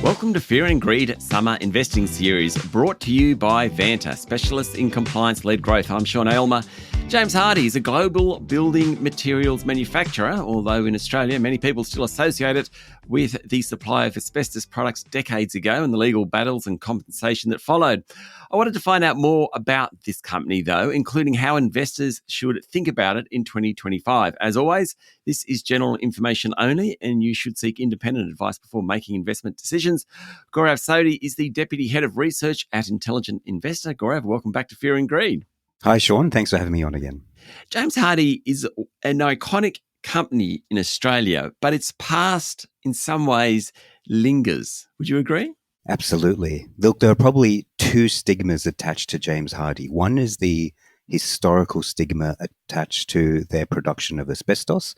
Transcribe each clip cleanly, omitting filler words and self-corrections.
Welcome to Fear and Greed Summer Investing Series, brought to you by Vanta, specialists in compliance-led growth. I'm Sean Aylmer. James Hardie is a global building materials manufacturer, although in Australia many people still associate it with the supply of asbestos products decades ago and the legal battles and compensation that followed. I wanted to find out more about this company, though, including how investors should think about it in 2025. As always, this is general information only, and you should seek independent advice before making investment decisions. Gaurav Sodhi is the Deputy Head of Research at Intelligent Investor. Gaurav, welcome back to Fear and Greed. Hi, Sean. Thanks for having me on again. James Hardie is an iconic company in Australia, but its past in some ways lingers. Would you agree? Absolutely. Look, there are probably two stigmas attached to James Hardie. One is the historical stigma attached to their production of asbestos,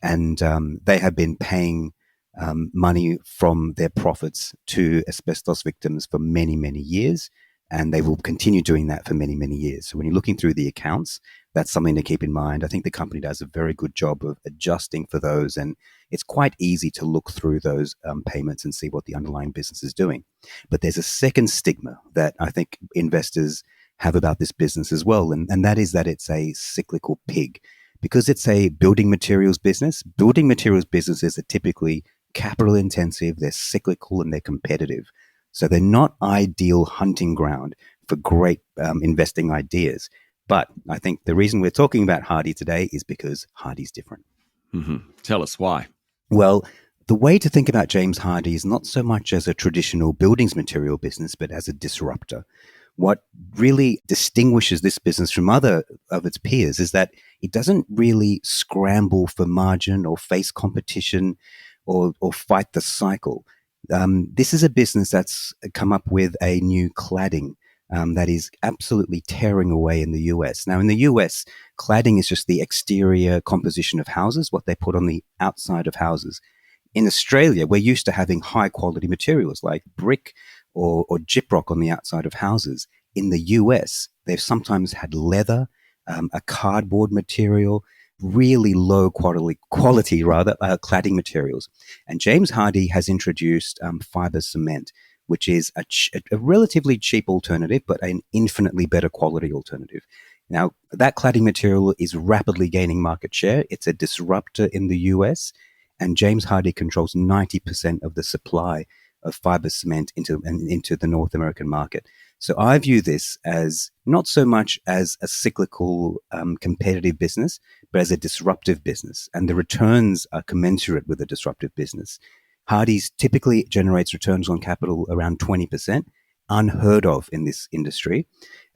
and they have been paying money from their profits to asbestos victims for many, many years. And they will continue doing that for many, many years. So when you're looking through the accounts, that's something to keep in mind. I think the company does a very good job of adjusting for those. And it's quite easy to look through those payments and see what the underlying business is doing. But there's a second stigma that I think investors have about this business as well. And that is that it's a cyclical pig. Because it's a building materials business businesses are typically capital intensive, they're cyclical, and they're competitive. So they're not ideal hunting ground for great investing ideas. But I think the reason we're talking about Hardie today is because Hardie's different. Mm-hmm. Tell us why. Well, the way to think about James Hardie is not so much as a traditional buildings material business, but as a disruptor. What really distinguishes this business from other of its peers is that it doesn't really scramble for margin or face competition or fight the cycle. This is a business that's come up with a new cladding that is absolutely tearing away in the US. Now, in the US, cladding is just the exterior composition of houses, what they put on the outside of houses. In Australia, we're used to having high quality materials like brick or gyprock on the outside of houses. In the US, they've sometimes had leather, a cardboard material, really low quality cladding materials. And James Hardie has introduced fiber cement, which is a relatively cheap alternative, but an infinitely better quality alternative. Now, that cladding material is rapidly gaining market share. It's a disruptor in the US, and James Hardie controls 90% of the supply of fiber cement into the North American market. So I view this as not so much as a cyclical competitive business, but as a disruptive business. And the returns are commensurate with a disruptive business. Hardie's typically generates returns on capital around 20%, unheard of in this industry.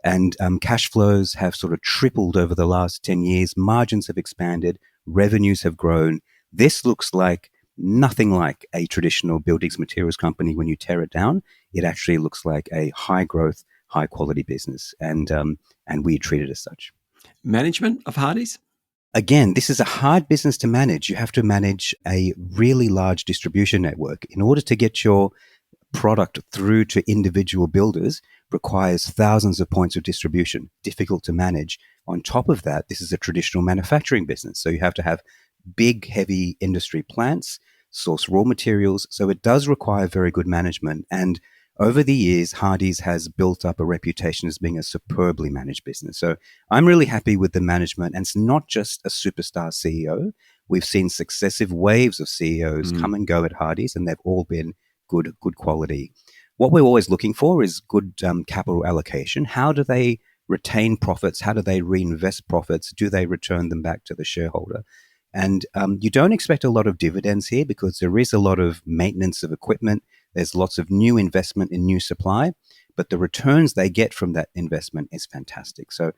And cash flows have sort of tripled over the last 10 years. Margins have expanded, revenues have grown. This looks like nothing like a traditional buildings materials company when you tear it down. It actually looks like a high growth, high quality business. And we treat it as such. Management of Hardie's? Again, this is a hard business to manage. You have to manage a really large distribution network. In order to get your product through to individual builders requires thousands of points of distribution, difficult to manage. On top of that, this is a traditional manufacturing business. So you have to have big, heavy industry plants, source raw materials. So it does require very good management. And over the years, Hardie's has built up a reputation as being a superbly managed business. So I'm really happy with the management. And it's not just a superstar CEO. We've seen successive waves of CEOs come and go at Hardie's, and they've all been good quality. What we're always looking for is good capital allocation. How do they retain profits? How do they reinvest profits? Do they return them back to the shareholder? And you don't expect a lot of dividends here because there is a lot of maintenance of equipment. There's lots of new investment in new supply, but the returns they get from that investment is fantastic. So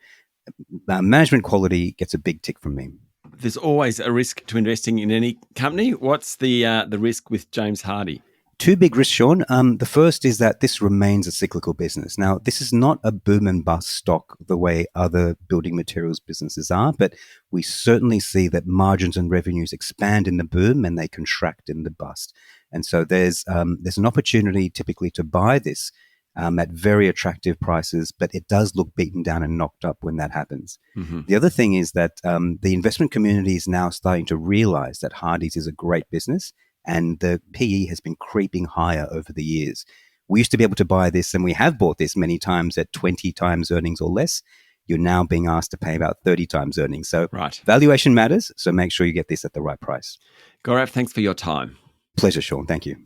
management quality gets a big tick from me. There's always a risk to investing in any company. What's the risk with James Hardie? Two big risks, Sean. The first is that this remains a cyclical business. Now, this is not a boom and bust stock the way other building materials businesses are, but we certainly see that margins and revenues expand in the boom and they contract in the bust. And so there's an opportunity typically to buy this at very attractive prices, but it does look beaten down and knocked up when that happens. Mm-hmm. The other thing is that the investment community is now starting to realize that Hardie's is a great business And the PE has been creeping higher over the years. We used to be able to buy this, and we have bought this many times at 20 times earnings or less. You're now being asked to pay about 30 times earnings. So valuation matters. So make sure you get this at the right price. Gaurav, thanks for your time. Pleasure, Sean. Thank you.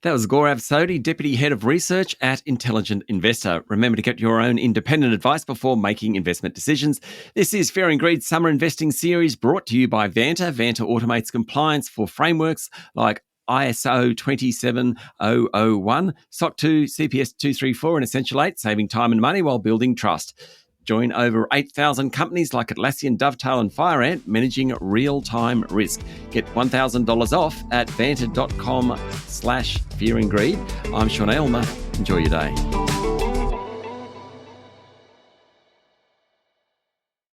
That was Gaurav Sodhi, Deputy Head of Research at Intelligent Investor. Remember to get your own independent advice before making investment decisions. This is Fear and Greed Summer Investing Series brought to you by Vanta. Vanta automates compliance for frameworks like ISO 27001, SOC 2, CPS 234 and Essential 8, saving time and money while building trust. Join over 8,000 companies like Atlassian, Dovetail and FireAnt managing real-time risk. Get $1,000 off at vanta.com/fearandgreed. I'm Sean Aylmer. Enjoy your day.